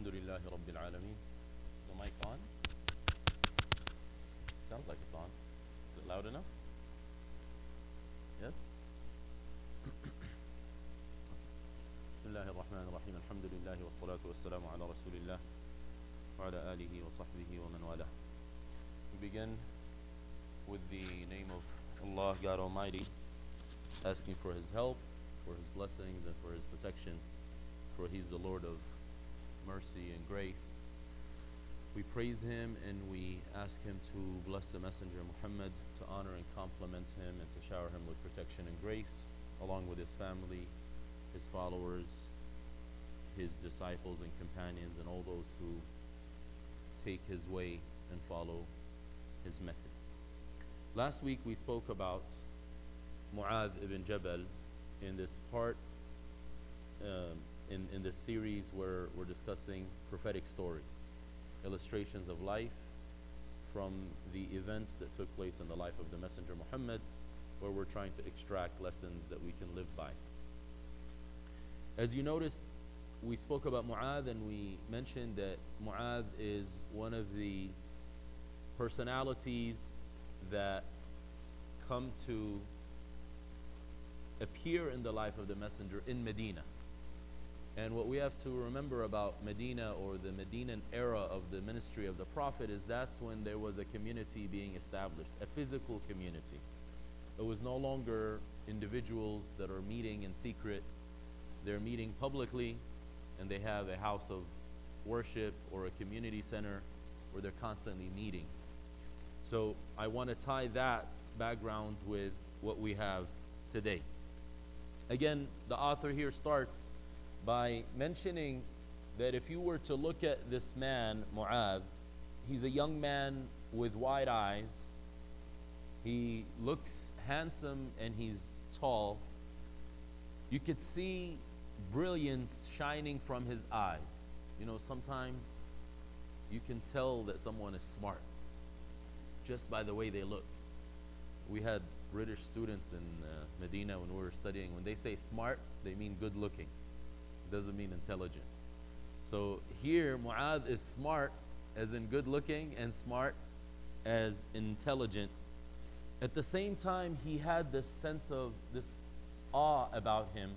Alhamdulillahi Rabbil Alameen. Is the mic on? Sounds like it's on. Is it loud enough? Yes? Bismillahir Rahmanir Rahim. Alhamdulillahi wa salatu wa salamu ala Rasulillah wa ala alihi wa sahbihi wa man wala. We begin with the name of Allah, God Almighty, asking for His help, for His blessings, and for His protection, for He's the Lord of mercy and grace. We praise Him and we ask Him to bless the Messenger Muhammad, to honor and compliment him, and to shower him with protection and grace, along with his family, his followers, his disciples and companions, and all those who take his way and follow his method. Last week we spoke about Mu'adh ibn Jabal in this part, in this series where we're discussing prophetic stories, illustrations of life from the events that took place in the life of the Messenger Muhammad, where we're trying to extract lessons that we can live by. As you noticed, we spoke about Mu'adh and we mentioned that Mu'adh is one of the personalities that come to appear in the life of the Messenger in Medina. And what we have to remember about Medina, or the Medinan era of the ministry of the Prophet, is that's when there was a community being established, a physical community. It was no longer individuals that are meeting in secret. They're meeting publicly, and they have a house of worship or a community center where they're constantly meeting. So I want to tie that background with what we have today. Again, the author here starts by mentioning that if you were to look at this man, Mu'adh, he's a young man with wide eyes. He looks handsome and he's tall. You could see brilliance shining from his eyes. You know, sometimes you can tell that someone is smart just by the way they look. We had British students in Medina when we were studying. When they say smart, they mean good looking. It doesn't mean intelligent. So here, Mu'adh is smart as in good looking and smart as intelligent. At the same time, he had this sense of this awe about him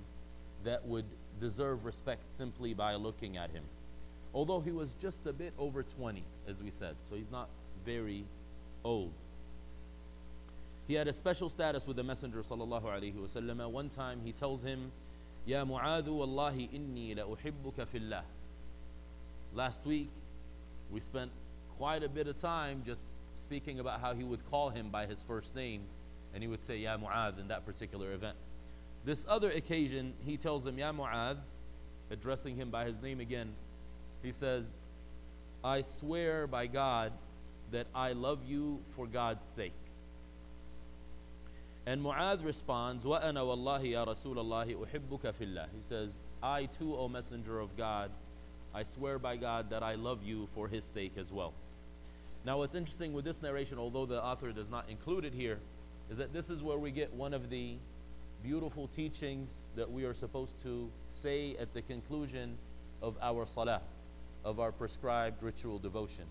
that would deserve respect simply by looking at him. Although he was just a bit over 20, as we said, so he's not very old. He had a special status with the Messenger sallallahu alaihi wasallam. One time he tells him, "Ya Mu'adh, wallahi inni la uhibbuka fillah." Last week we spent quite a bit of time just speaking about how he would call him by his first name, and he would say "Ya Mu'adh" in that particular event. This other occasion he tells him, "Ya Mu'adh," addressing him by his name again. He says, "I swear by God that I love you for God's sake." And Mu'adh responds, وَأَنَا وَاللَّهِ يَا رَسُولَ اللَّهِ أُحِبُّكَ فِي اللَّهِ. He says, "I too, O Messenger of God, I swear by God that I love you for His sake as well." Now what's interesting with this narration, although the author does not include it here, is that this is where we get one of the beautiful teachings that we are supposed to say at the conclusion of our salah, of our prescribed ritual devotion.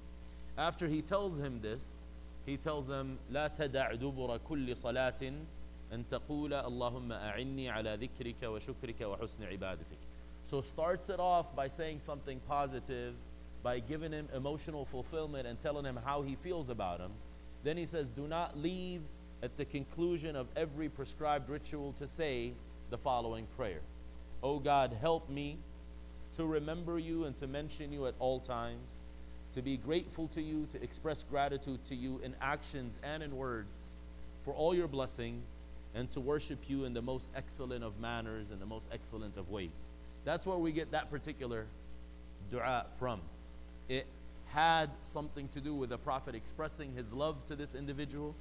After he tells him this, he tells them, لا تدع دبر كل صلاة أن تقول اللهم أعني على ذكرك وشكرك وحسن عبادتك. So starts it off by saying something positive, by giving him emotional fulfillment and telling him how he feels about him. Then he says, do not leave at the conclusion of every prescribed ritual to say the following prayer. "O God, help me to remember you and to mention you at all times, to be grateful to you, to express gratitude to you in actions and in words for all your blessings, and to worship you in the most excellent of manners and the most excellent of ways." That's where we get that particular dua from. It had something to do with the Prophet expressing his love to this individual.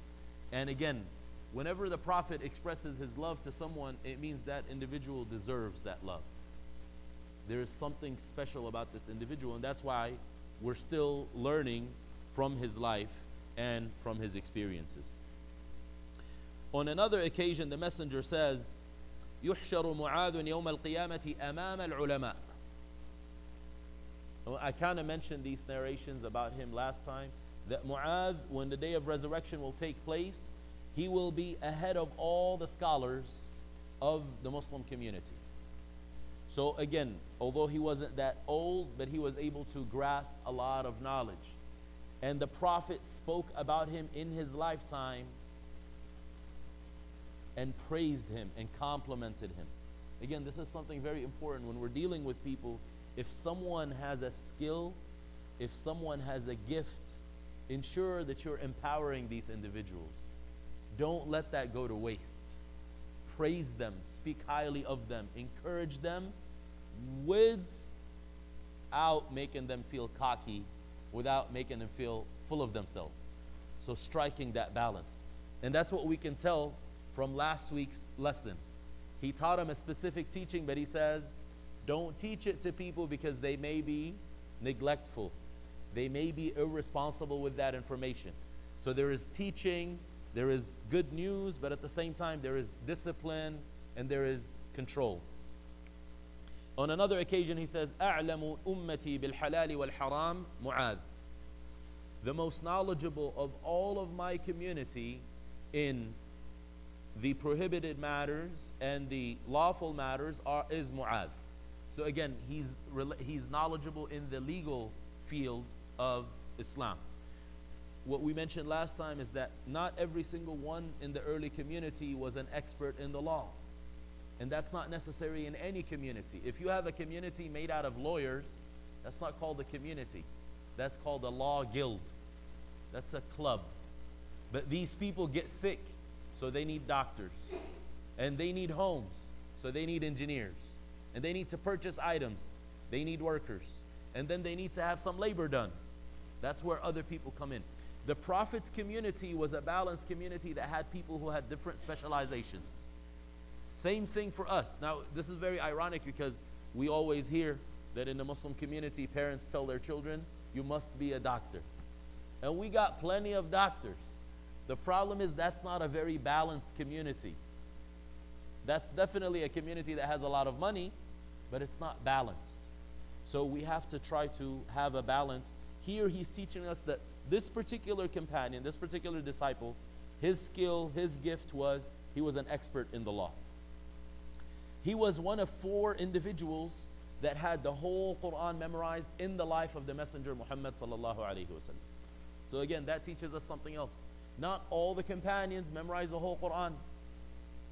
And again, whenever the Prophet expresses his love to someone, it means that individual deserves that love. There is something special about this individual, and that's why we're still learning from his life and from his experiences. On another occasion, the Messenger says, يحشر معاذ يوم القيامة أمام العلماء. I kind of mentioned these narrations about him last time, that Mu'adh, when the day of resurrection will take place, he will be ahead of all the scholars of the Muslim community. So again, although he wasn't that old, but he was able to grasp a lot of knowledge. And the Prophet spoke about him in his lifetime and praised him and complimented him. Again, this is something very important when we're dealing with people. If someone has a skill, if someone has a gift, ensure that you're empowering these individuals. Don't let that go to waste. Praise them, speak highly of them, encourage them without making them feel cocky, without making them feel full of themselves. So striking that balance. And that's what we can tell from last week's lesson. He taught him a specific teaching, but he says, don't teach it to people because they may be neglectful. They may be irresponsible with that information. So there is teaching, there is good news, but at the same time there is discipline and there is control. On another occasion he says, أعلم أمتي بالحلال والحرام معاذ. The most knowledgeable of all of my community in the prohibited matters and the lawful matters is Mu'adh. So again, he's knowledgeable in the legal field of Islam. What we mentioned last time is that not every single one in the early community was an expert in the law. And that's not necessary in any community. If you have a community made out of lawyers, that's not called a community. That's called a law guild. That's a club. But these people get sick, so they need doctors. And they need homes, so they need engineers. And they need to purchase items, they need workers. And then they need to have some labor done. That's where other people come in. The Prophet's community was a balanced community that had people who had different specializations. Same thing for us. Now, this is very ironic because we always hear that in the Muslim community, parents tell their children, you must be a doctor. And we got plenty of doctors. The problem is that's not a very balanced community. That's definitely a community that has a lot of money, but it's not balanced. So we have to try to have a balance. Here he's teaching us that this particular companion, this particular disciple, his skill, his gift was, he was an expert in the law. He was one of 4 individuals that had the whole Quran memorized in the life of the Messenger Muhammad sallallahu alaihi wasallam. So again, that teaches us something else. Not all the companions memorized the whole Quran.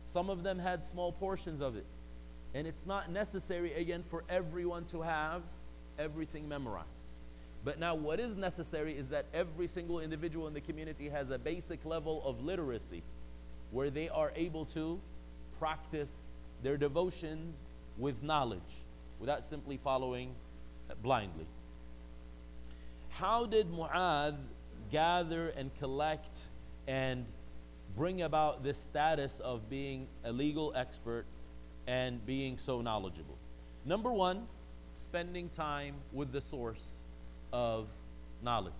Some of them had small portions of it. And it's not necessary, again, for everyone to have everything memorized. But now what is necessary is that every single individual in the community has a basic level of literacy where they are able to practice their devotions with knowledge without simply following blindly. How did Mu'adh gather and collect and bring about this status of being a legal expert and being so knowledgeable? Number 1, spending time with the source of knowledge.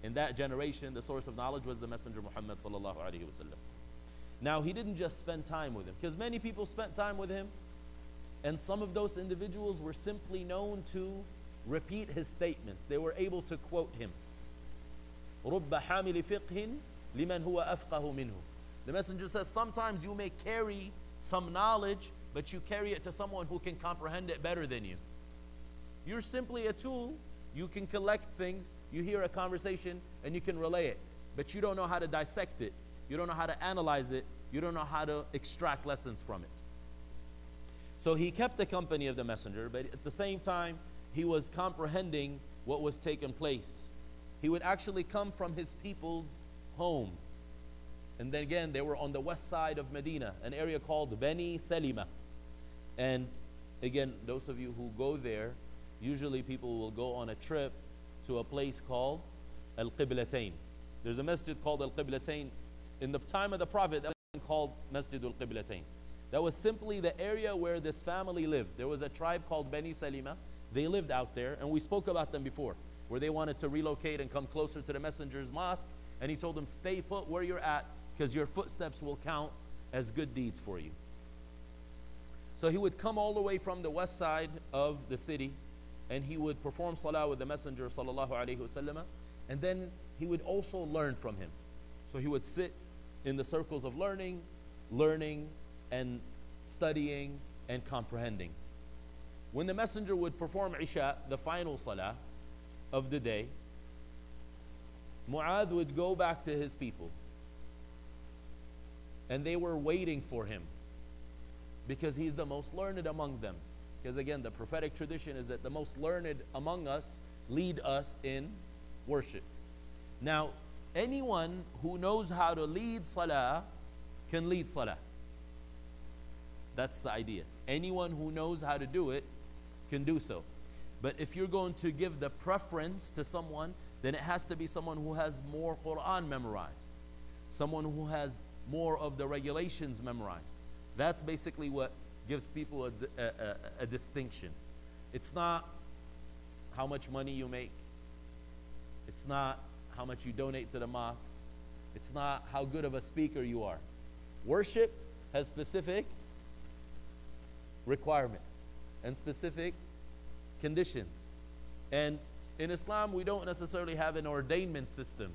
In that generation, the source of knowledge was the Messenger Muhammad sallallahu alaihi wasallam. Now, he didn't just spend time with him, because many people spent time with him, and some of those individuals were simply known to repeat his statements. They were able to quote him. رُبَّ حَامِلِ فِقْهٍ لِمَنْ هُوَ أَفْقَهُ مِنْهُ. The Messenger says sometimes you may carry some knowledge, but you carry it to someone who can comprehend it better than you. You're simply a tool. You can collect things, you hear a conversation, and you can relay it. But you don't know how to dissect it. You don't know how to analyze it. You don't know how to extract lessons from it. So he kept the company of the Messenger, but at the same time, he was comprehending what was taking place. He would actually come from his people's home. And then again, they were on the west side of Medina, an area called Bani Salima. And again, those of you who go there, usually people will go on a trip to a place called Al-Qiblatain. There's a masjid called Al-Qiblatain. In the time of the Prophet, that was called Masjid Al-Qiblatain. That was simply the area where this family lived. There was a tribe called Bani Salima. They lived out there, and we spoke about them before, where they wanted to relocate and come closer to the Messenger's mosque. And he told them, stay put where you're at, because your footsteps will count as good deeds for you. So he would come all the way from the west side of the city, and he would perform salah with the Messenger sallallahu alaihi wasallam, and then he would also learn from him. So he would sit in the circles of learning and studying and comprehending. When the Messenger would perform Isha, the final salah of the day, Mu'adh would go back to his people, and they were waiting for him because he's the most learned among them. Because again, the prophetic tradition is that the most learned among us lead us in worship. Now, anyone who knows how to lead salah can lead salah. That's the idea. Anyone who knows how to do it can do so. But if you're going to give the preference to someone, then it has to be someone who has more Quran memorized, someone who has more of the regulations memorized. That's basically what gives people a distinction. It's not how much money you make. It's not how much you donate to the mosque. It's not how good of a speaker you are. Worship has specific requirements and specific conditions. And in Islam, we don't necessarily have an ordainment system.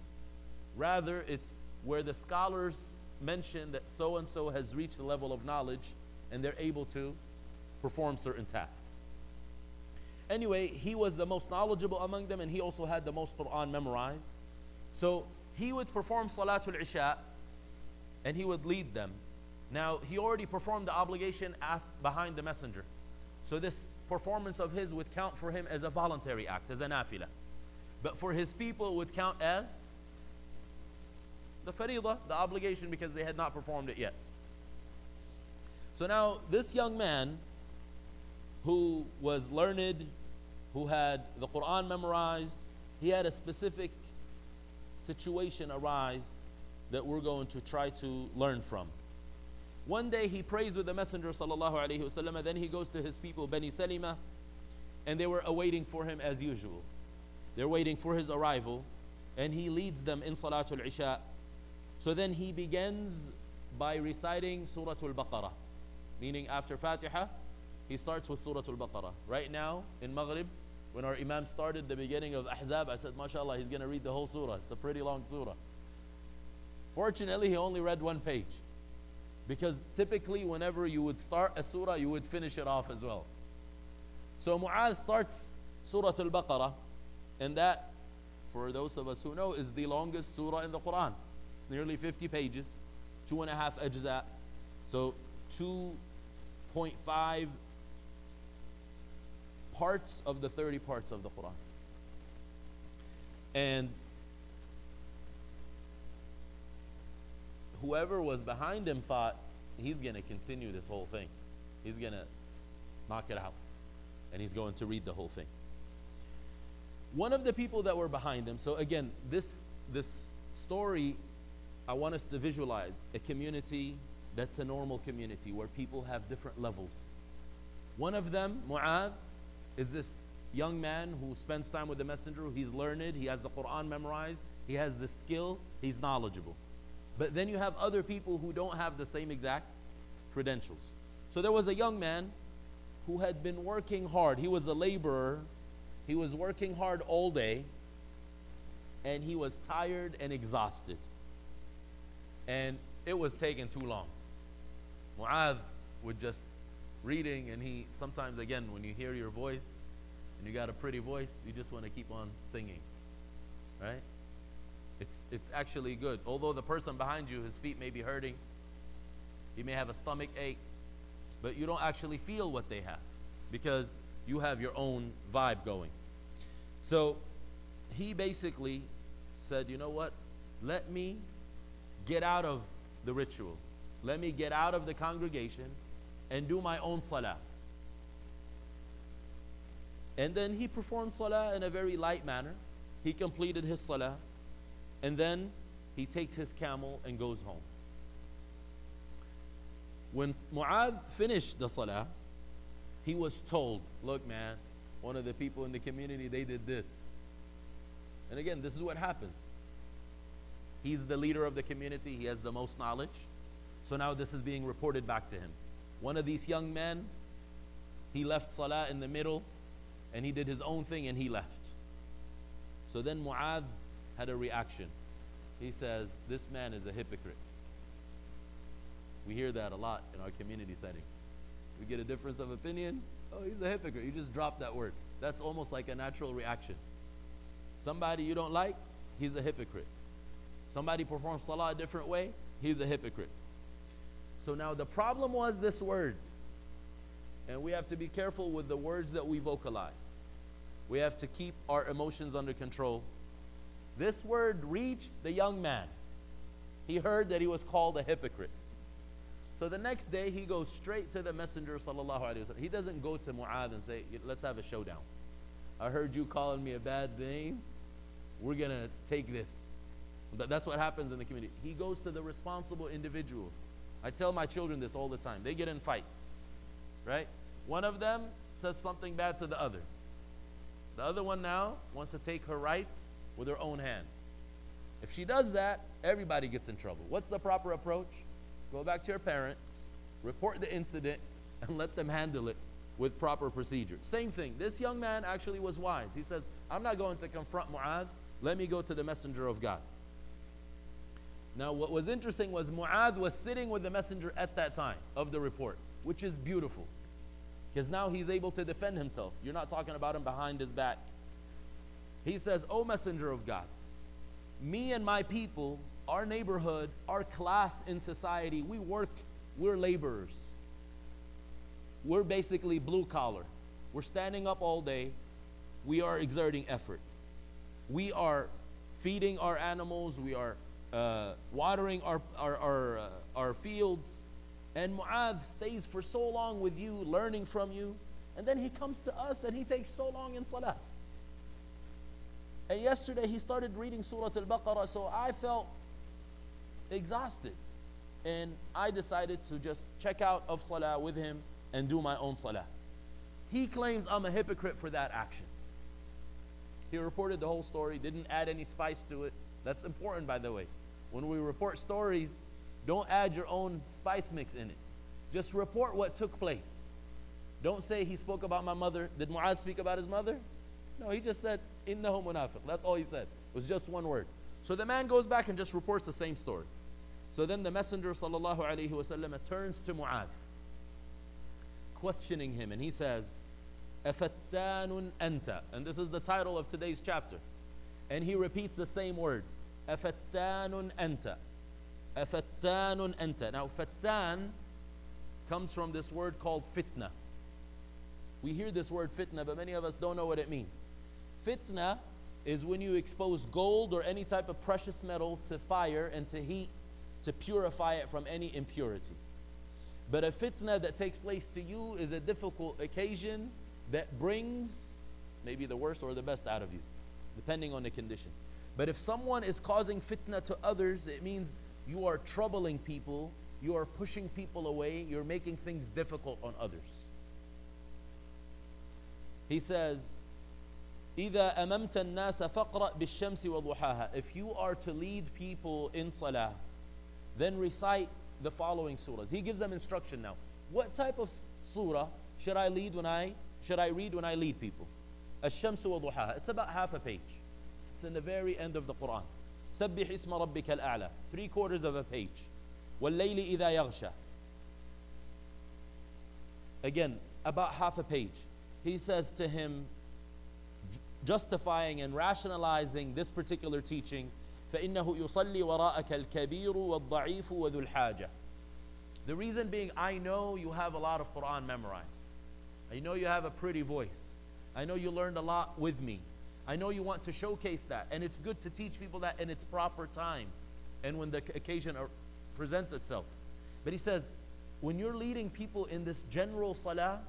Rather, it's where the scholars mention that so-and-so has reached a level of knowledge and they're able to perform certain tasks. Anyway, he was the most knowledgeable among them, and he also had the most Quran memorized. So he would perform Salatul Isha and he would lead them. Now, he already performed the obligation behind the Messenger. So this performance of his would count for him as a voluntary act, as a nafila. But for his people, it would count as the faridah, the obligation, because they had not performed it yet. So now this young man who was learned, who had the Quran memorized, he had a specific situation arise that we're going to try to learn from. One day he prays with the Messenger sallallahu alaihi wasallam, then he goes to his people, Bani Salima, and they were awaiting for him as usual. They're waiting for his arrival, and he leads them in Salatul Isha. So then he begins by reciting Suratul Baqarah, meaning after Fatiha, he starts with Suratul Baqarah. Right now, in Maghrib, when our Imam started the beginning of Ahzab, I said, MashaAllah, he's going to read the whole surah. It's a pretty long surah. Fortunately, he only read one page. Because typically, whenever you would start a surah, you would finish it off as well. So Mu'adh starts Surah Al-Baqarah, and that, for those of us who know, is the longest surah in the Quran. It's nearly 50 pages, 2.5 ajza. So 2.5 parts of the 30 parts of the Quran. And whoever was behind him thought he's going to continue this whole thing. He's going to knock it out. And he's going to read the whole thing. One of the people that were behind him, so again, this story, I want us to visualize a community that's a normal community where people have different levels. One of them, Mu'adh, is this young man who spends time with the Messenger. He's learned, he has the Quran memorized, he has the skill, he's knowledgeable. But then you have other people who don't have the same exact credentials. So there was a young man who had been working hard. He was a laborer. He was working hard all day, and he was tired and exhausted. And it was taking too long. Mu'adh would just reading, and he sometimes, again, when you hear your voice and you got a pretty voice, you just want to keep on singing, right? It's actually good. Although the person behind you, his feet may be hurting, he may have a stomach ache, but you don't actually feel what they have because you have your own vibe going. So he basically said, you know what? Let me get out of the ritual. Let me get out of the congregation and do my own salah. And then he performed salah in a very light manner. He completed his salah. And then he takes his camel and goes home. When Mu'adh finished the salah, he was told, look man, one of the people in the community, they did this. And again, this is what happens. He's the leader of the community. He has the most knowledge. So now this is being reported back to him. One of these young men, he left salah in the middle and he did his own thing and he left. So then Mu'adh had a reaction. He says, this man is a hypocrite. We hear that a lot in our community settings. We get a difference of opinion. Oh, he's a hypocrite. You just drop that word. That's almost like a natural reaction. Somebody you don't like, he's a hypocrite. Somebody performs salah a different way, he's a hypocrite. So now the problem was this word. And we have to be careful with the words that we vocalize. We have to keep our emotions under control. This word reached the young man. He heard that he was called a hypocrite. So the next day he goes straight to the Messenger sallallahu alaihi wasallam. He doesn't go to Mu'adh and say, let's have a showdown. I heard you calling me a bad name. We're going to take this. But that's what happens in the community. He goes to the responsible individual. I tell my children this all the time. They get in fights, right? One of them says something bad to the other. The other one now wants to take her rights with her own hand. If she does that, everybody gets in trouble. What's the proper approach? Go back to your parents, report the incident, and let them handle it with proper procedure. Same thing. This young man actually was wise. He says, I'm not going to confront Mu'adh. Let me go to the Messenger of God. Now, what was interesting was Mu'adh was sitting with the Messenger at that time of the report, which is beautiful. Because now he's able to defend himself. You're not talking about him behind his back. He says, O Messenger of God, me and my people, our neighborhood, our class in society, we work, we're laborers. We're basically blue collar. We're standing up all day. We are exerting effort. We are feeding our animals. We are watering our fields. And Mu'adh stays for so long with you, learning from you. And then he comes to us and he takes so long in salah. And yesterday he started reading Surah Al-Baqarah, so I felt exhausted. And I decided to just check out of salah with him and do my own salah. He claims I'm a hypocrite for that action. He reported the whole story, didn't add any spice to it. That's important, by the way. When we report stories, don't add your own spice mix in it. Just report what took place. Don't say he spoke about my mother. Did Mu'adh speak about his mother? No, he just said, innahu munafiq. That's all he said. It was just one word. So the man goes back and just reports the same story. So then the Messenger sallallahu alaihi wasallam turns to Mu'adh, questioning him, and he says, Afattanun anta. And this is the title of today's chapter. And he repeats the same word. Afattanun anta. Afattanun anta. Now, fattan comes from this word called fitna. We hear this word fitna, but many of us don't know what it means. Fitna is when you expose gold or any type of precious metal to fire and to heat to purify it from any impurity. But a fitna that takes place to you is a difficult occasion that brings maybe the worst or the best out of you, depending on the condition. But if someone is causing fitna to others, it means you are troubling people, you are pushing people away, you're making things difficult on others. He says, إِذَا أَمَمْتَ النَّاسَ فَقْرَأْ بِالشَّمْسِ وَضُحَاهَا. If you are to lead people in salah, then recite the following surahs. He gives them instruction now. What type of surah should I read when I lead people? الشَّمْسُ وَضُحَاهَا. It's about half a page. It's in the very end of the Quran. سَبِّحِ اسْمَ رَبِّكَ الْأَعْلَى. 3/4 of a page. وَاللَّيْلِ إِذَا يَغْشَى. Again, about half a page. He says to him, justifying and rationalizing this particular teaching, فَإِنَّهُ يُصَلِّي وَرَاءَكَ الْكَبِيرُ وَالضَّعِيفُ وَذُو الْحَاجَةِ. The reason being, I know you have a lot of Quran memorized. I know you have a pretty voice. I know you learned a lot with me. I know you want to showcase that, and it's good to teach people that in its proper time and when the occasion presents itself. But he says, when you're leading people in this general salah,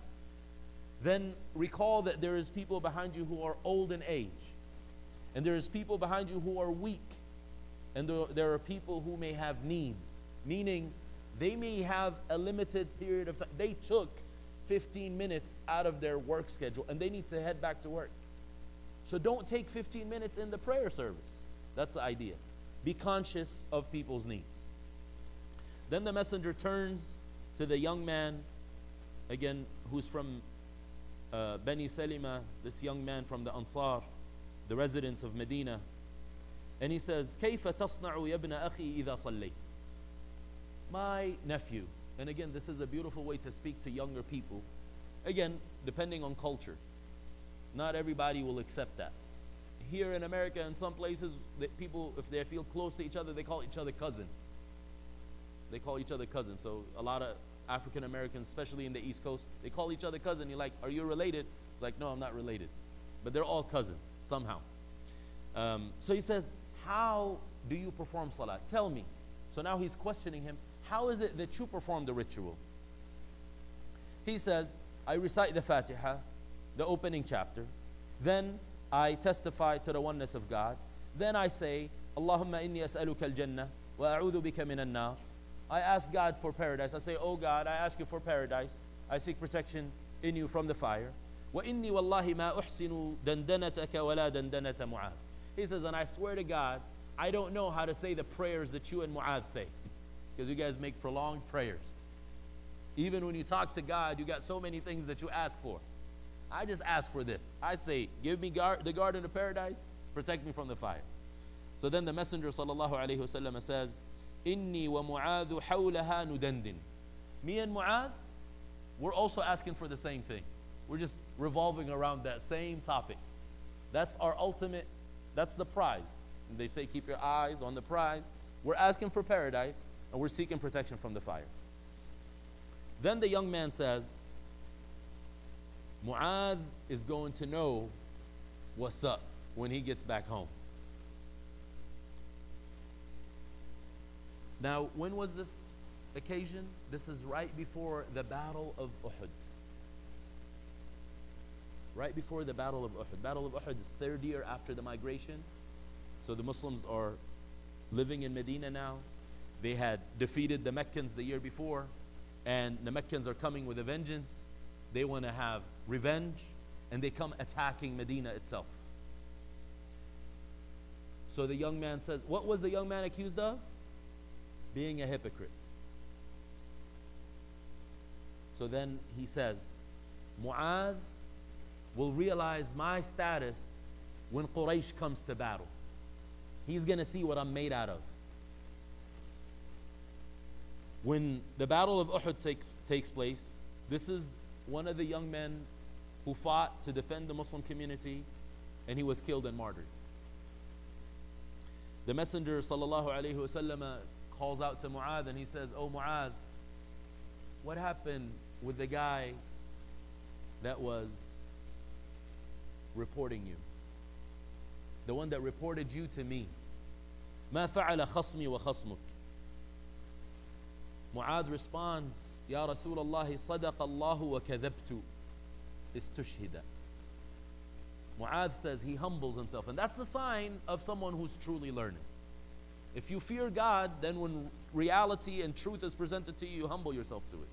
then recall that there is people behind you who are old in age, and there is people behind you who are weak, and there are people who may have needs, meaning they may have a limited period of time. They took 15 minutes out of their work schedule and they need to head back to work. So don't take 15 minutes in the prayer service. That's the idea. Be conscious of people's needs. Then the messenger turns to the young man, again, who's from Bani Salima, this young man from the Ansar, the residents of Medina. And he says, كيف تصنع يا ابن أخي إذا صليت? My nephew. And again, this is a beautiful way to speak to younger people. Again, depending on culture. Not everybody will accept that. Here in America, in some places, people, if they feel close to each other, they call each other cousin. They call each other cousin. So a lot of African Americans, especially in the East Coast, they call each other cousin. You're like, are you related? It's like, no, I'm not related. But they're all cousins, somehow. So he says, how do you perform salah? Tell me. So now he's questioning him. How is it that you perform the ritual? He says, I recite the Fatiha, the opening chapter. Then I testify to the oneness of God. Then I say, Allahumma inni as'aluka al-jannah wa a'udhu bika min an-nar. I ask God for paradise. I say, oh God, I ask you for paradise. I seek protection in you from the fire. Wa inni wallahi ma uhsinu dandanataka wa la dandanata Mu'adh. He says, and I swear to God, I don't know how to say the prayers that you and Mu'adh say. Because you guys make prolonged prayers. Even when you talk to God, you got so many things that you ask for. I just ask for this. I say, give me the garden of paradise, protect me from the fire. So then the Messenger sallallahu alaihi wasallam says, Inni wa Mu'adhu hawlaha nudandin. Me and Mu'adh, we're also asking for the same thing. We're just revolving around that same topic. That's our ultimate, that's the prize. And they say keep your eyes on the prize. We're asking for paradise and we're seeking protection from the fire. Then the young man says, Mu'adh is going to know what's up when he gets back home. Now, when was this occasion? This is right before the Battle of Uhud. Right before the Battle of Uhud. Battle of Uhud is 3rd year after the migration. So the Muslims are living in Medina now. They had defeated the Meccans the year before, and the Meccans are coming with a vengeance. They want to have revenge, and they come attacking Medina itself. So the young man says, what was the young man accused of? Being a hypocrite. So then he says, Mu'adh will realize my status when Quraysh comes to battle. He's going to see what I'm made out of. When the Battle of Uhud takes place, this is one of the young men who fought to defend the Muslim community, and he was killed and martyred. The Messenger sallallahu alaihi wasallam calls out to Mu'adh and he says, oh Mu'adh, what happened with the guy that was reporting you? The one that reported you to me. ما فعل خصمي وخصمك. Mu'adh responds, Ya Rasulullah, صدق الله وكذبت استشهد. Mu'adh says he humbles himself, and that's the sign of someone who's truly learning. If you fear God, then when reality and truth is presented to you, you humble yourself to it.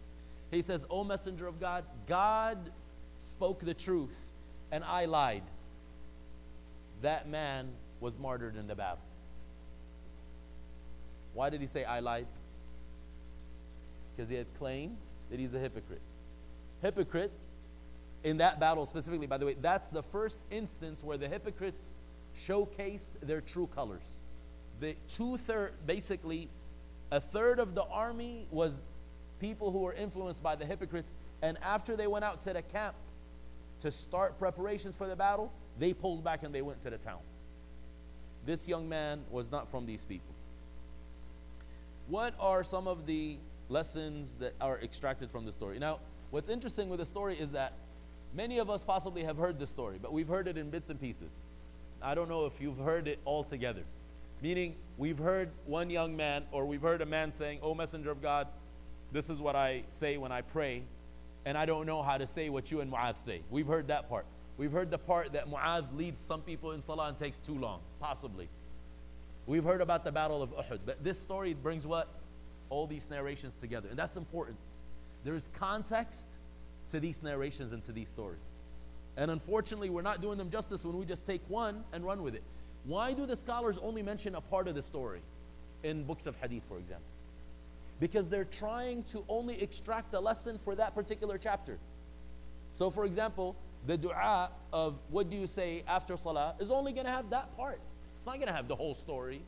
He says, O Messenger of God, God spoke the truth and I lied. That man was martyred in the battle. Why did he say I lied? Because he had claimed that he's a hypocrite. Hypocrites, in that battle specifically, by the way, that's the first instance where the hypocrites showcased their true colors. The basically, a third of the army was people who were influenced by the hypocrites, and after they went out to the camp to start preparations for the battle, they pulled back and they went to the town. This young man was not from these people. What are some of the lessons that are extracted from the story? Now, what's interesting with the story is that many of us possibly have heard the story, but we've heard it in bits and pieces. I don't know if you've heard it all together. Meaning, we've heard one young man, or we've heard a man saying, "O Messenger of God, this is what I say when I pray, and I don't know how to say what you and Mu'adh say." We've heard that part. We've heard the part that Mu'adh leads some people in salah and takes too long, possibly. We've heard about the Battle of Uhud, but this story brings what? All these narrations together, and that's important. There's context to these narrations and to these stories. And unfortunately, we're not doing them justice when we just take one and run with it. Why do the scholars only mention a part of the story in books of hadith, for example? Because they're trying to only extract a lesson for that particular chapter. So for example, the dua of what do you say after salah is only going to have that part. It's not going to have the whole story,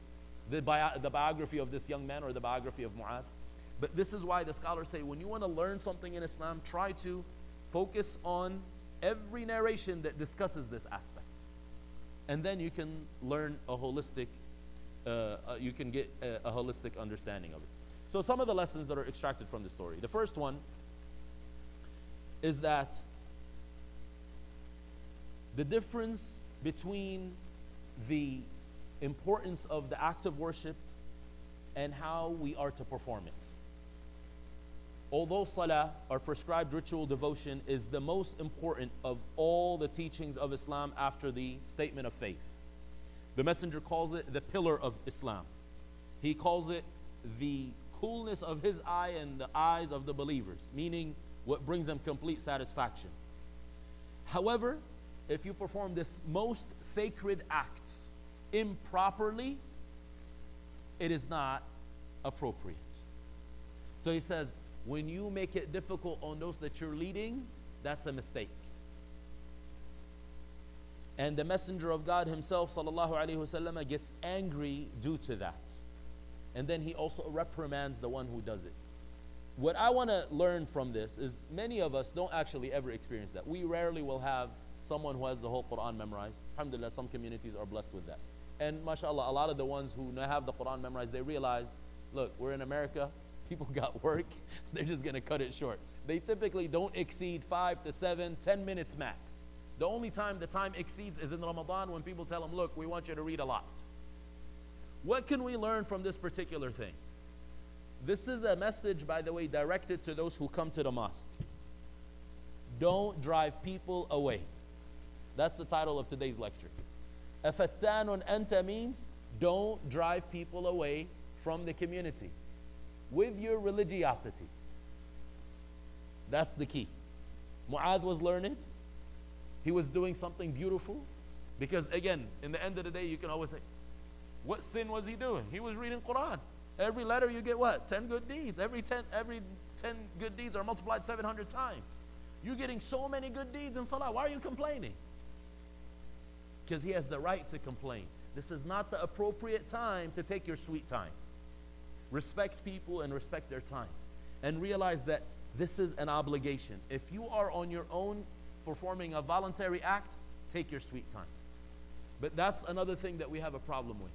the biography of this young man or the biography of Mu'adh. But this is why the scholars say when you want to learn something in Islam, try to focus on every narration that discusses this aspect. And then you can learn a holistic, you can get a holistic understanding of it. So some of the lessons that are extracted from the story. The first one is that the difference between the importance of the act of worship and how we are to perform it. Although salah, or prescribed ritual devotion, is the most important of all the teachings of Islam after the statement of faith. The Messenger calls it the pillar of Islam. He calls it the coolness of his eye and the eyes of the believers, meaning what brings them complete satisfaction. However, if you perform this most sacred act improperly, it is not appropriate. So he says, when you make it difficult on those that you're leading, that's a mistake. And the Messenger of God himself, sallallahu alaihi wasallam, gets angry due to that. And then he also reprimands the one who does it. What I want to learn from this is many of us don't actually ever experience that. We rarely will have someone who has the whole Quran memorized. Alhamdulillah, some communities are blessed with that. And mashallah, a lot of the ones who have the Quran memorized, they realize, look, we're in America. People got work. They're just going to cut it short. They typically don't exceed 5 to 7, 10 minutes max. The only time the time exceeds is in Ramadan when people tell them, look, we want you to read a lot. What can we learn from this particular thing? This is a message, by the way, directed to those who come to the mosque. Don't drive people away. That's the title of today's lecture. Afattanun anta means don't drive people away from the community with your religiosity. That's the key. Mu'adh was learned. He was doing something beautiful. Because again, in the end of the day, you can always say, what sin was he doing? He was reading Quran. Every letter you get what? 10 good deeds. Every 10 good deeds are multiplied 700 times. You're getting so many good deeds in salah. Why are you complaining? Because he has the right to complain. This is not the appropriate time to take your sweet time. Respect people and respect their time. And realize that this is an obligation. If you are on your own performing a voluntary act, take your sweet time. But that's another thing that we have a problem with.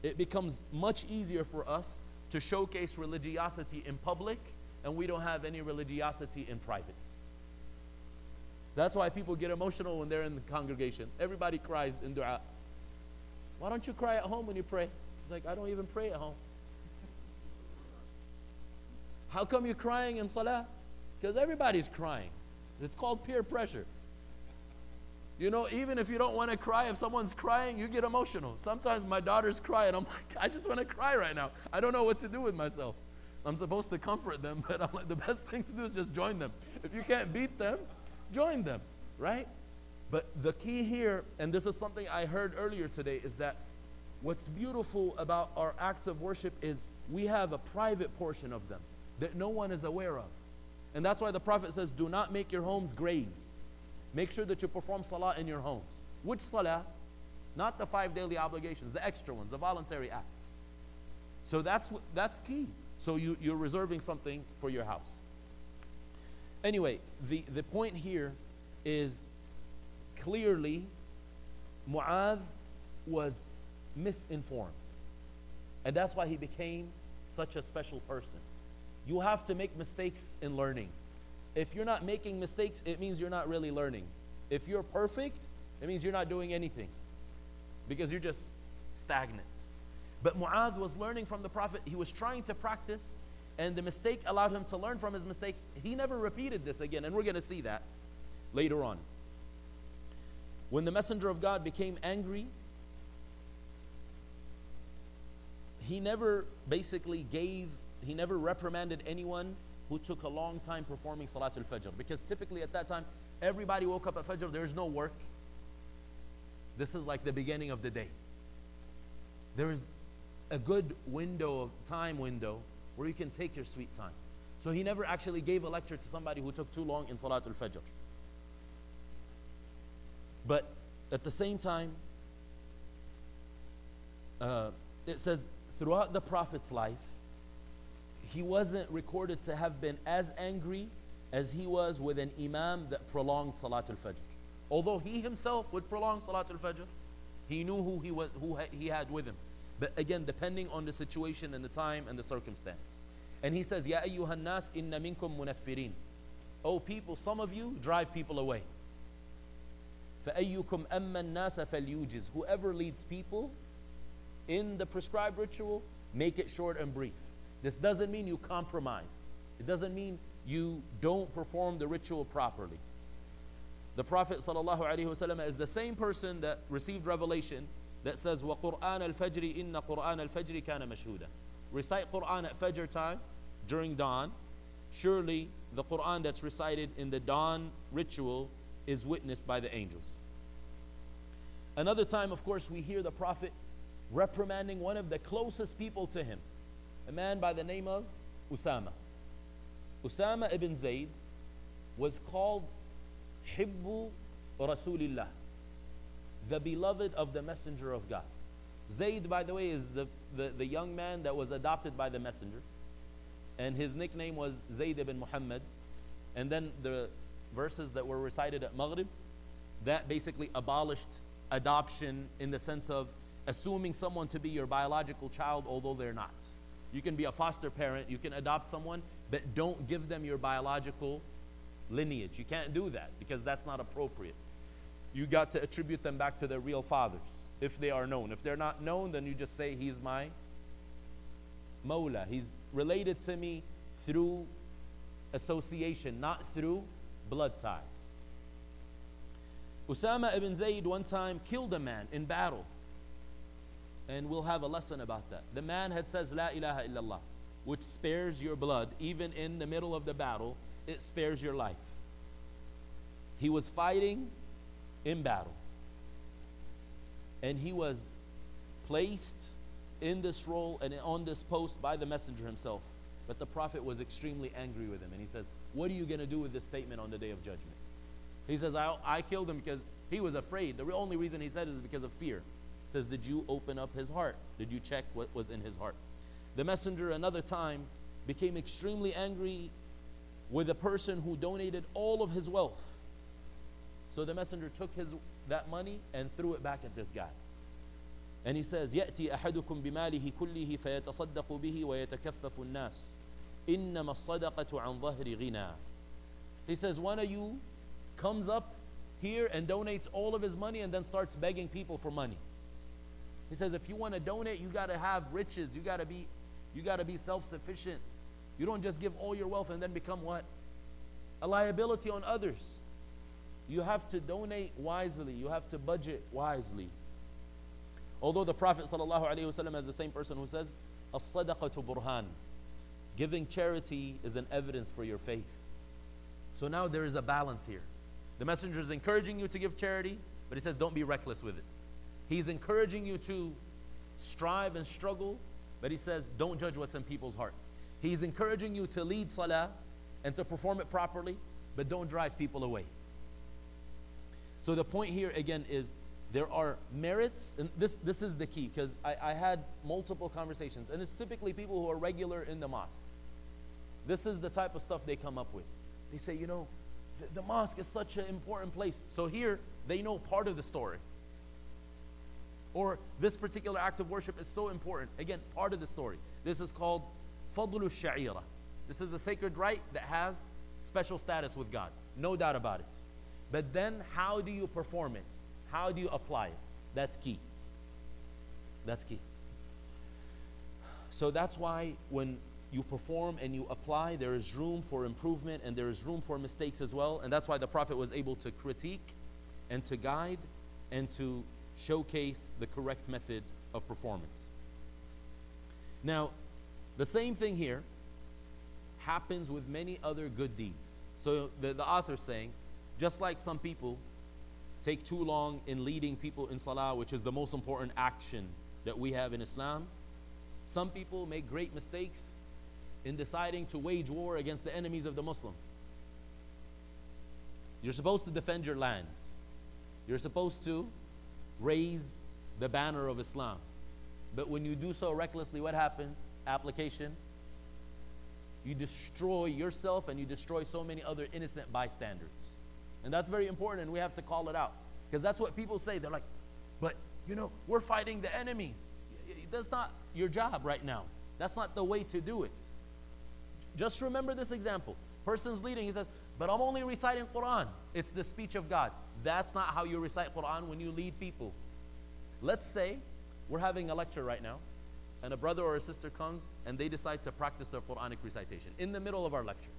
It becomes much easier for us to showcase religiosity in public, and we don't have any religiosity in private. That's why people get emotional when they're in the congregation. Everybody cries in dua. Why don't you cry at home when you pray? It's like, I don't even pray at home. How come you're crying in salah? Because everybody's crying. It's called peer pressure. You know, even if you don't want to cry, if someone's crying, you get emotional. Sometimes my daughters cry and I'm like, I just want to cry right now. I don't know what to do with myself. I'm supposed to comfort them, but I'm like, the best thing to do is just join them. If you can't beat them, join them, right? But the key here, and this is something I heard earlier today, is that what's beautiful about our acts of worship is we have a private portion of them that no one is aware of. And that's why the Prophet says, do not make your homes graves. Make sure that you perform salah in your homes. Which salah? Not the 5 daily obligations, the extra ones, the voluntary acts. So that's key. So you're reserving something for your house. Anyway, the point here is clearly Mu'adh was misinformed. And that's why he became such a special person. You have to make mistakes in learning. If you're not making mistakes, it means you're not really learning. If you're perfect, it means you're not doing anything because you're just stagnant. But Mu'adh was learning from the Prophet. He was trying to practice, and the mistake allowed him to learn from his mistake. He never repeated this again, and we're going to see that later on. When the Messenger of God became angry, he never reprimanded anyone who took a long time performing Salatul Fajr. Because typically at that time, everybody woke up at Fajr, there's no work. This is like the beginning of the day. There is a good time window where you can take your sweet time. So he never actually gave a lecture to somebody who took too long in Salatul Fajr. But at the same time, it says throughout the Prophet's life, he wasn't recorded to have been as angry as he was with an imam that prolonged Salatul Fajr. Although he himself would prolong Salatul Fajr, he knew who he had with him. But again, depending on the situation and the time and the circumstance. And he says, Ya ayyuhan nas inna minkum munaffirin. Oh people, some of you drive people away. فَأَيُّكُمْ أَمَّا النَّاسَ فَلْيُوجِزْ. Whoever leads people in the prescribed ritual, make it short and brief. This doesn't mean you compromise. It doesn't mean you don't perform the ritual properly. The Prophet ﷺ is the same person that received revelation that says, وَقُرْآنَ الْفَجْرِ إِنَّ قُرْآنَ الْفَجْرِ كَانَ مَشْهُودًا. Recite Qur'an at Fajr time, during dawn. Surely the Qur'an that's recited in the dawn ritual is witnessed by the angels. Another time, of course, we hear the Prophet reprimanding one of the closest people to him, a man by the name of Usama. Usama ibn Zayd was called Hibbu Rasulillah, the beloved of the Messenger of God. Zayd, by the way, is the young man that was adopted by the Messenger, and his nickname was Zayd ibn Muhammad. And then the verses that were recited at Maghrib, that basically abolished adoption in the sense of assuming someone to be your biological child, although they're not. You can be a foster parent, you can adopt someone, but don't give them your biological lineage. You can't do that because that's not appropriate. You got to attribute them back to their real fathers, if they are known. If they're not known, then you just say, he's my Mawla. He's related to me through association, not through blood ties. Usama ibn Zayd one time killed a man in battle. And we'll have a lesson about that. The man had says, La ilaha illallah, which spares your blood. Even in the middle of the battle, it spares your life. He was fighting in battle. And he was placed in this role and on this post by the messenger himself. But the Prophet was extremely angry with him. And he says, what are you going to do with this statement on the Day of Judgment? He says, I killed him because he was afraid. The only reason he said it is because of fear. He says, did you open up his heart? Did you check what was in his heart? The messenger another time became extremely angry with a person who donated all of his wealth. So the messenger took that money and threw it back at this guy. And he says, يَأْتِي أَحَدُكُمْ بِمَالِهِ كُلِّهِ فَيَتَصَدَّقُ بِهِ وَيَتَكَفَّفُ النَّاسِ إِنَّمَا الصَّدَقَةُ عَنْ ظَهْرِ غِنَى. He says, one of you comes up here and donates all of his money and then starts begging people for money. He says, if you want to donate, you got to have riches. You got to be self-sufficient. You don't just give all your wealth and then become what? A liability on others. You have to donate wisely. You have to budget wisely. Although the Prophet ﷺ is the same person who says, as-sadaqatu burhan. Giving charity is an evidence for your faith. So now there is a balance here. The messenger is encouraging you to give charity, but he says don't be reckless with it. He's encouraging you to strive and struggle, but he says don't judge what's in people's hearts. He's encouraging you to lead salah and to perform it properly, but don't drive people away. So the point here again is there are merits, and this is the key, because I had multiple conversations, and it's typically people who are regular in the mosque. This is the type of stuff they come up with. They say, you know, the mosque is such an important place. So here, they know part of the story. Or this particular act of worship is so important. Again, part of the story. This is called Fadlu Sha'ira. This is a sacred rite that has special status with God. No doubt about it. But then how do you perform it? How do you apply it? That's key. That's key. So that's why when you perform and you apply, there is room for improvement and there is room for mistakes as well. And that's why the Prophet was able to critique and to guide and to showcase the correct method of performance. Now, the same thing here happens with many other good deeds. So the author is saying, just like some people take too long in leading people in salah, which is the most important action that we have in Islam, some people make great mistakes in deciding to wage war against the enemies of the Muslims. You're supposed to defend your lands. You're supposed to raise the banner of Islam. But when you do so recklessly, what happens? Application. You destroy yourself and you destroy so many other innocent bystanders. And that's very important, and we have to call it out. Because that's what people say. They're like, but, you know, we're fighting the enemies. That's not your job right now. That's not the way to do it. Just remember this example. Person's leading, he says, but I'm only reciting Quran. It's the speech of God. That's not how you recite Quran when you lead people. Let's say we're having a lecture right now, and a brother or a sister comes and they decide to practice their Quranic recitation in the middle of our lecture.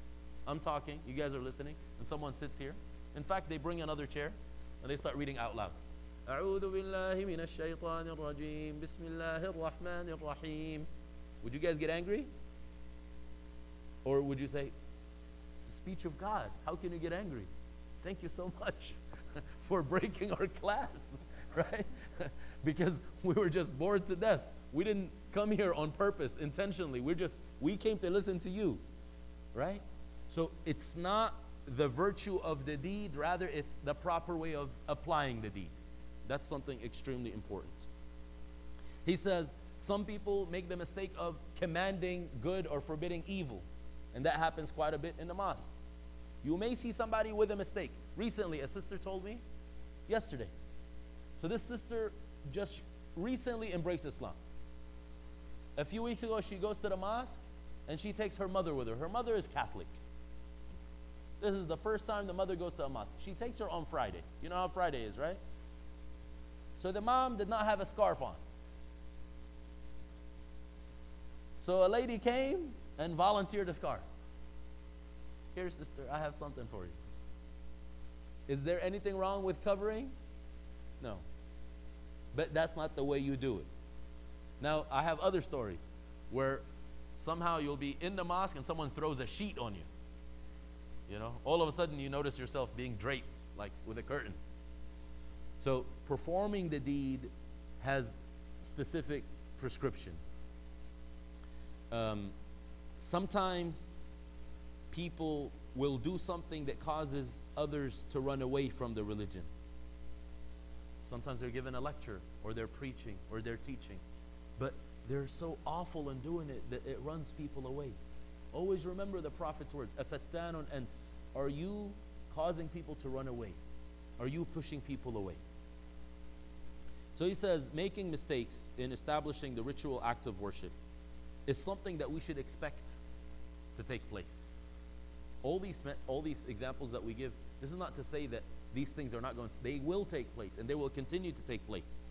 I'm talking, you guys are listening, and someone sits here. In fact, they bring another chair and they start reading out loud. أعوذ بالله من الشيطان الرجيم بسم الله الرحمن الرحيم. Would you guys get angry? Or would you say, it's the speech of God. How can you get angry? Thank you so much for breaking our class, right? Because we were just bored to death. We didn't come here on purpose, intentionally. We came to listen to you, right? So it's not the virtue of the deed, rather it's the proper way of applying the deed. That's something extremely important. He says, some people make the mistake of commanding good or forbidding evil. And that happens quite a bit in the mosque. You may see somebody with a mistake. Recently, a sister told me, yesterday. So this sister just recently embraced Islam. A few weeks ago, she goes to the mosque and she takes her mother with her. Her mother is Catholic. This is the first time the mother goes to a mosque. She takes her on Friday. You know how Friday is, right? So the mom did not have a scarf on. So a lady came and volunteered a scarf. Here, sister, I have something for you. Is there anything wrong with covering? No. But that's not the way you do it. Now, I have other stories where somehow you'll be in the mosque and someone throws a sheet on you. You know, all of a sudden you notice yourself being draped, like with a curtain. So performing the deed has specific prescription. Sometimes people will do something that causes others to run away from the religion. Sometimes they're given a lecture, or they're preaching, or they're teaching, but they're so awful in doing it that it runs people away. Always remember the Prophet's words, أَفَتَّانٌ أَنْتَ. Are you causing people to run away? Are you pushing people away? So he says, making mistakes in establishing the ritual acts of worship is something that we should expect to take place. All these examples that we give, this is not to say that these things are not going to, they will take place and they will continue to take place.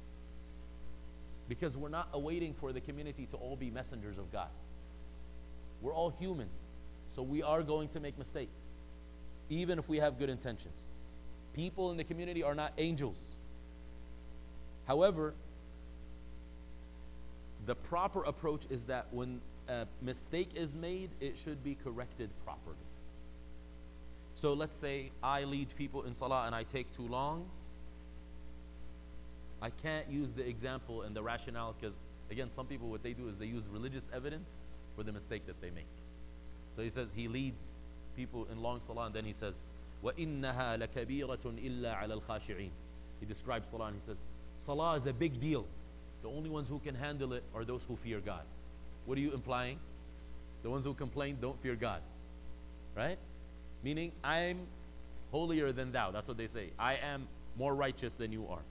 Because we're not awaiting for the community to all be messengers of God. We're all humans, so we are going to make mistakes, even if we have good intentions. People in the community are not angels. However, the proper approach is that when a mistake is made, it should be corrected properly. So let's say I lead people in salah and I take too long. I can't use the example and the rationale because, again, some people, what they do is they use religious evidence for the mistake that they make. So he says he leads people in long salah, and then he says, وَإِنَّهَا لَكَبِيرَةٌ إِلَّا عَلَى الْخَاشِعِينَ. He describes salah and he says, salah is a big deal. The only ones who can handle it are those who fear God. What are you implying? The ones who complain don't fear God, right? Meaning, I'm holier than thou. That's what they say. I am more righteous than you are.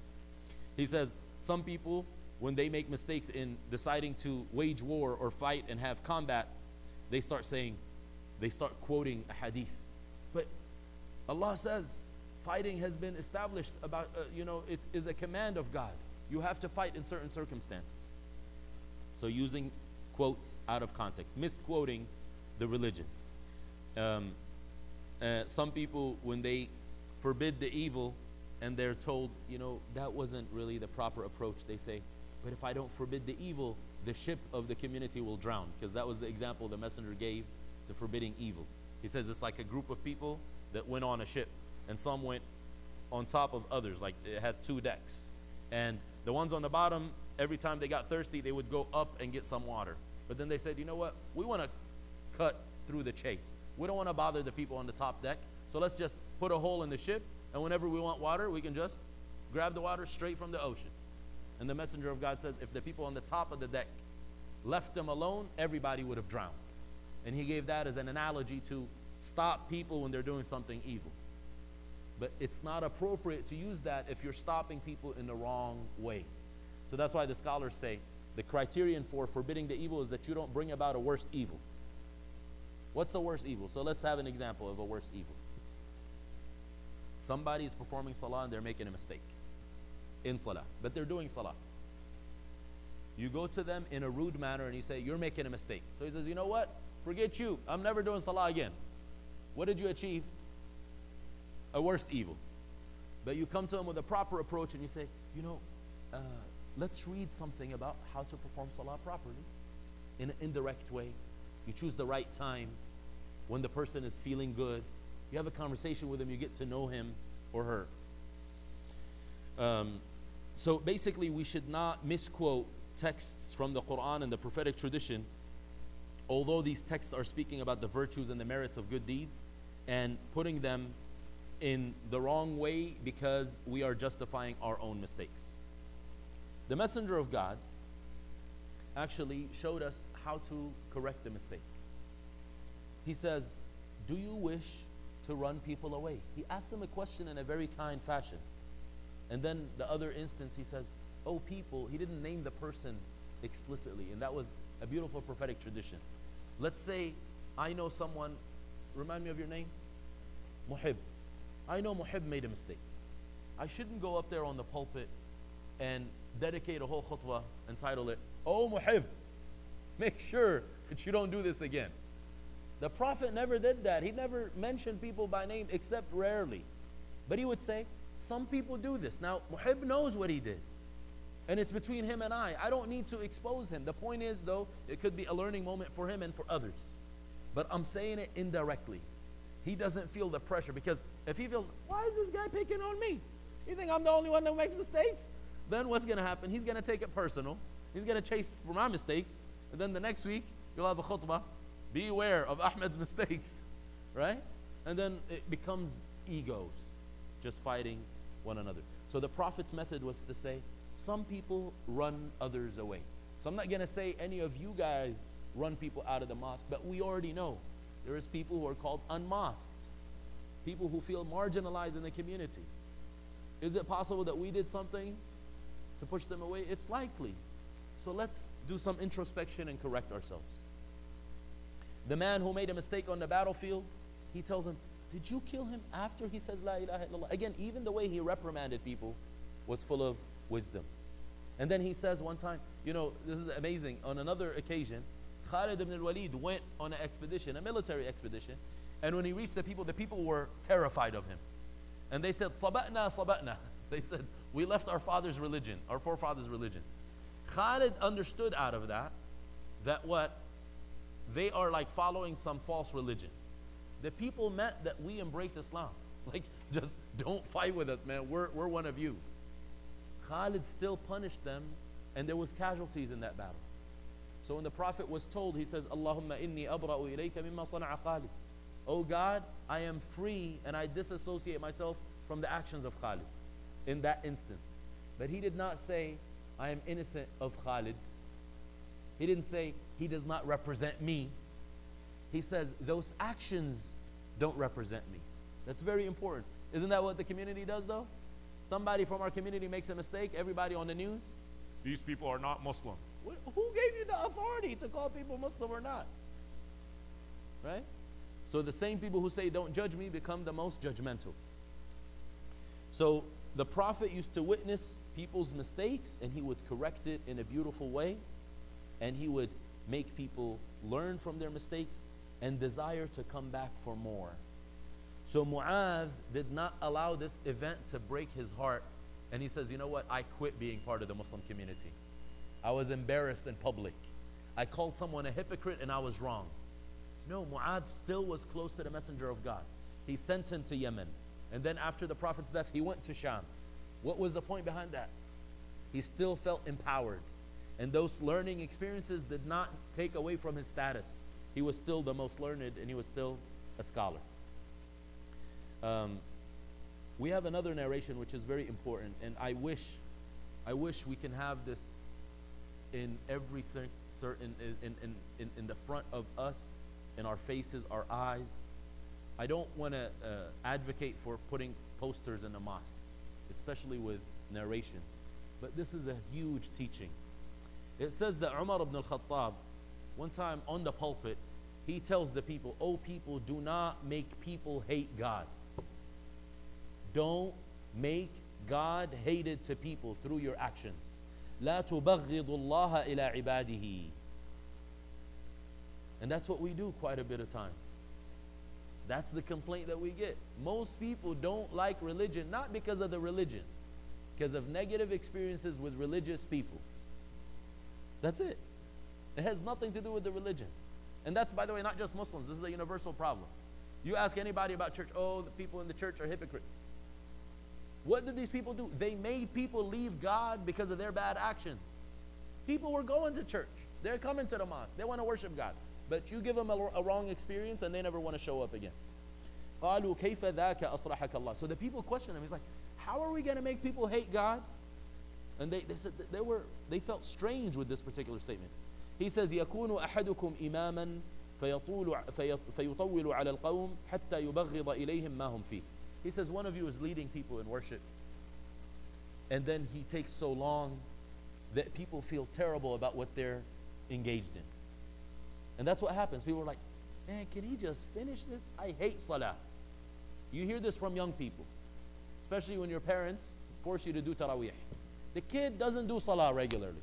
He says, some people, when they make mistakes in deciding to wage war or fight and have combat, they start quoting a hadith. But Allah says, fighting has been established about, it is a command of God. You have to fight in certain circumstances. So using quotes out of context, misquoting the religion. Some people, when they forbid the evil and they're told, that wasn't really the proper approach, they say, but if I don't forbid the evil, the ship of the community will drown. Because that was the example the messenger gave to forbidding evil. He says it's like a group of people that went on a ship, and some went on top of others, like it had 2 decks. And the ones on the bottom, every time they got thirsty, they would go up and get some water. But then they said, you know what? We want to cut through the chase. We don't want to bother the people on the top deck. So let's just put a hole in the ship, and whenever we want water, we can just grab the water straight from the ocean. And the messenger of God says, if the people on the top of the deck left him alone, everybody would have drowned. And he gave that as an analogy to stop people when they're doing something evil. But it's not appropriate to use that if you're stopping people in the wrong way. So that's why the scholars say the criterion for forbidding the evil is that you don't bring about a worst evil. What's the worst evil? So let's have an example of a worst evil. Somebody is performing salah and they're making a mistake in salah, but they're doing salah. You go to them in a rude manner and you say, you're making a mistake. So he says, you know what? Forget you. I'm never doing salah again. What did you achieve? A worst evil. But you come to him with a proper approach and you say, you know, let's read something about how to perform salah properly in an indirect way. You choose the right time when the person is feeling good. You have a conversation with him, you get to know him or her. So basically, we should not misquote texts from the Quran and the prophetic tradition, although these texts are speaking about the virtues and the merits of good deeds, and putting them in the wrong way because we are justifying our own mistakes. The Messenger of God actually showed us how to correct the mistake. He says, do you wish to run people away? He asked them a question in a very kind fashion. And then the other instance, he says, oh people, he didn't name the person explicitly, and that was a beautiful prophetic tradition. Let's say I know someone, remind me of your name? Muhib. I know Muhib made a mistake. I shouldn't go up there on the pulpit and dedicate a whole khutbah and title it, oh Muhib, make sure that you don't do this again. The Prophet never did that. He never mentioned people by name except rarely. But he would say, some people do this. Now, Muhib knows what he did. And it's between him and I. I don't need to expose him. The point is, though, it could be a learning moment for him and for others. But I'm saying it indirectly. He doesn't feel the pressure, because if he feels, why is this guy picking on me? You think I'm the only one that makes mistakes? Then what's going to happen? He's going to take it personal. He's going to chase for my mistakes. And then the next week, you'll have a khutbah. Beware of Ahmad's mistakes. Right? And then it becomes egos, just fighting one another. So the Prophet's method was to say, some people run others away. So I'm not going to say any of you guys run people out of the mosque, but we already know there is people who are called unmasked, people who feel marginalized in the community. Is it possible that we did something to push them away? It's likely. So let's do some introspection and correct ourselves. The man who made a mistake on the battlefield, he tells him, did you kill him after he says La ilaha illallah? Again, even the way he reprimanded people was full of wisdom. And then he says one time, you know, this is amazing. On another occasion, Khalid ibn al-Walid went on an expedition, a military expedition. And when he reached the people were terrified of him. And they said, Sabatna, Sabatna. They said, we left our father's religion, our forefathers' religion. Khalid understood out of that what? They are like following some false religion. The people meant that we embrace Islam. Like, just don't fight with us, man. We're one of you. Khalid still punished them, and there was casualties in that battle. So when the Prophet was told, he says, Allahumma inni abra'u ilayka mimma sana'a Khalid. Oh God, I am free and I disassociate myself from the actions of Khalid in that instance. But he did not say, I am innocent of Khalid. He didn't say, he does not represent me. He says, those actions don't represent me. That's very important. Isn't that what the community does, though? Somebody from our community makes a mistake, everybody on the news. These people are not Muslim. Who gave you the authority to call people Muslim or not? Right? So the same people who say, don't judge me, become the most judgmental. So the Prophet used to witness people's mistakes, and he would correct it in a beautiful way, and he would make people learn from their mistakes and desire to come back for more. So Mu'adh did not allow this event to break his heart, and he says, you know what, I quit being part of the Muslim community. I was embarrassed in public. I called someone a hypocrite and I was wrong. No, Mu'adh still was close to the Messenger of God. He sent him to Yemen, and then after the Prophet's death, he went to Sham. What was the point behind that? He still felt empowered, and those learning experiences did not take away from his status. He was still the most learned, and he was still a scholar. We have another narration which is very important, and I wish we can have this in every certain in the front of us, in our faces, our eyes. I don't want to advocate for putting posters in the mosque, especially with narrations, but this is a huge teaching. It says that Umar ibn al-Khattab, one time on the pulpit, he tells the people, "Oh people, do not make people hate God. Don't make God hated to people through your actions. لا تبغض الله إلى عباده." And that's what we do quite a bit of times. That's the complaint that we get. Most people don't like religion, not because of the religion, because of negative experiences with religious people. That's it. It has nothing to do with the religion. And that's, by the way, not just Muslims. This is a universal problem. You ask anybody about church, oh, the people in the church are hypocrites. What did these people do? They made people leave God because of their bad actions. People were going to church. They're coming to the mosque. They want to worship God. But you give them a wrong experience and they never want to show up again. قالوا كيف ذاك أصلحك الله. So the people question him. He's like, how are we going to make people hate God? And they said they felt strange with this particular statement. He says, يكون أحدكم إماما فيطول على القوم حتى يبغض إليهم ما هم فيه. He says one of you is leading people in worship, and then he takes so long that people feel terrible about what they're engaged in. And that's what happens. People are like, man, can he just finish this? I hate salah. You hear this from young people, especially when your parents force you to do taraweeh. The kid doesn't do salah regularly.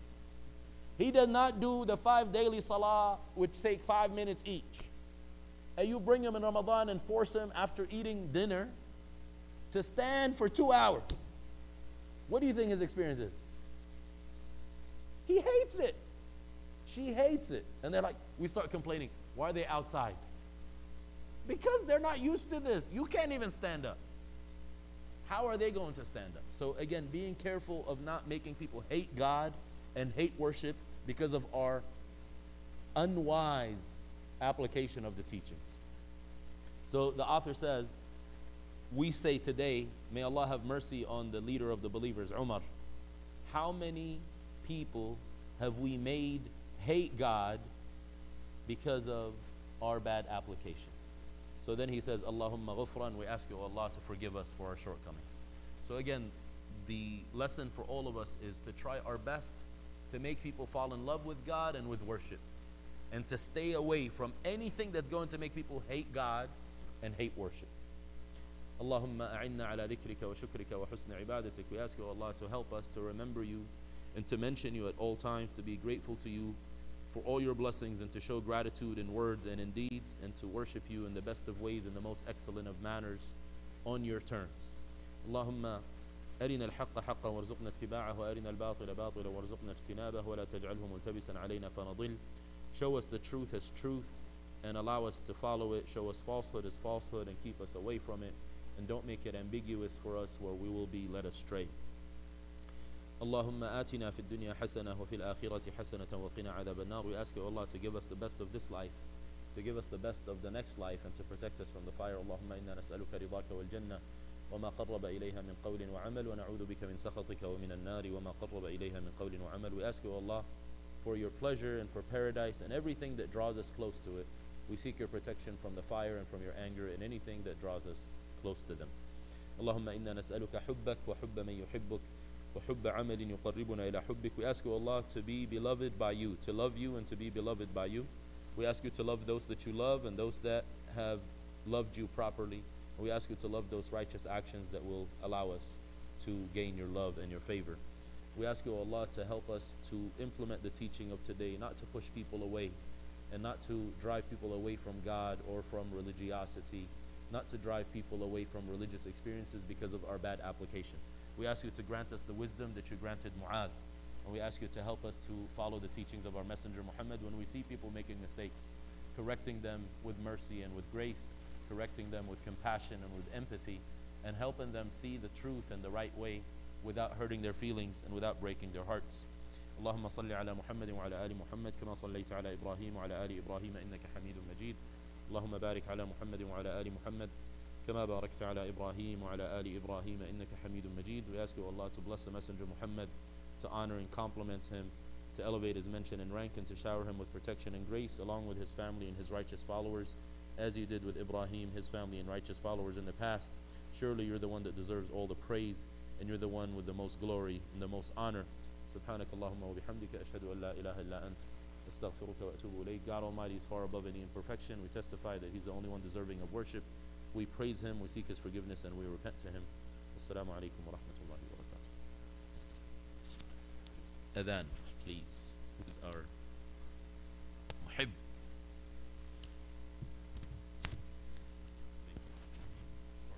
He does not do the 5 daily salah, which take 5 minutes each. And you bring him in Ramadan and force him after eating dinner to stand for 2 hours. What do you think his experience is? He hates it. She hates it. And they're like, we start complaining. Why are they outside? Because they're not used to this. You can't even stand up. How are they going to stand up? So again, being careful of not making people hate God and hate worship because of our unwise application of the teachings. So the author says, we say today, may Allah have mercy on the leader of the believers, Umar. How many people have we made hate God because of our bad application? So then he says, Allahumma ghufran, we ask you, Allah, to forgive us for our shortcomings. So again, the lesson for all of us is to try our best to make people fall in love with God and with worship, and to stay away from anything that's going to make people hate God and hate worship. Allahumma a'inna ala dhikrika wa shukrika wa husni ibadatik. We ask you, Allah, to help us to remember you and to mention you at all times, to be grateful to you for all your blessings, and to show gratitude in words and in deeds, and to worship you in the best of ways, in the most excellent of manners, on your terms. Allahumma أرنا الحق حقا وارزقنا اتباعه وأرنا الباطل باطلا وارزقنا اجتنابه ولا تجعله ملتبسا علينا فنضل. Show us the truth as truth and allow us to follow it. Show us falsehood as falsehood and keep us away from it. And don't make it ambiguous for us where we will be led astray. اللهم آتنا في الدنيا حسنة وفي الآخرة حسنة وقنا عذاب النار. We ask you, Allah, to give us the best of this life, to give us the best of the next life, and to protect us from the fire. اللهم إنا نسألك رضاك والجنة وما قرب إليها من قول وعمل ونعوذ بك من سخطك ومن النار وما قرب إليها من قول وعمل. We ask you, Allah, for your pleasure and for paradise and everything that draws us close to it. We seek your protection from the fire and from your anger and anything that draws us close to them. اللهم إنا نسألك حبك وحب من يحبك وحب عمل يقربنا إلى حبك. We ask you, Allah, to be beloved by you, to love you and to be beloved by you. We ask you to love those that you love and those that have loved you properly. We ask you to love those righteous actions that will allow us to gain your love and your favor. We ask you, Allah, to help us to implement the teaching of today, not to push people away and not to drive people away from God or from religiosity, not to drive people away from religious experiences because of our bad application. We ask you to grant us the wisdom that you granted Mu'adh. And we ask you to help us to follow the teachings of our Messenger Muhammad when we see people making mistakes, correcting them with mercy and with grace, correcting them with compassion and with empathy, and helping them see the truth and the right way without hurting their feelings and without breaking their hearts. اللهم صل على محمد وعلى آل محمد كما صليت على إبراهيم وعلى آل إبراهيم إنك حميد مجيد. اللهم بارك على محمد وعلى آل محمد كما باركت على إبراهيم وعلى آل إبراهيم إنك حميد مجيد. We ask you, Allah, to bless the Messenger Muhammad, to honor and compliment him, to elevate his mention and rank, and to shower him with protection and grace, along with his family and his righteous followers, as you did with Ibrahim, his family and righteous followers in the past. Surely you're the one that deserves all the praise, and you're the one with the most glory and the most honor. سبحانك اللهم وبحمدك أشهد أن لا إله إلا أنت أستغفرك وأتوب إليك. God Almighty is far above any imperfection. We testify that He's the only one deserving of worship. We praise Him, we seek His forgiveness, and we repent to Him. Wassalamu alaikum wa rahmatullahi wa barakatuh. Adhan, please. Who's our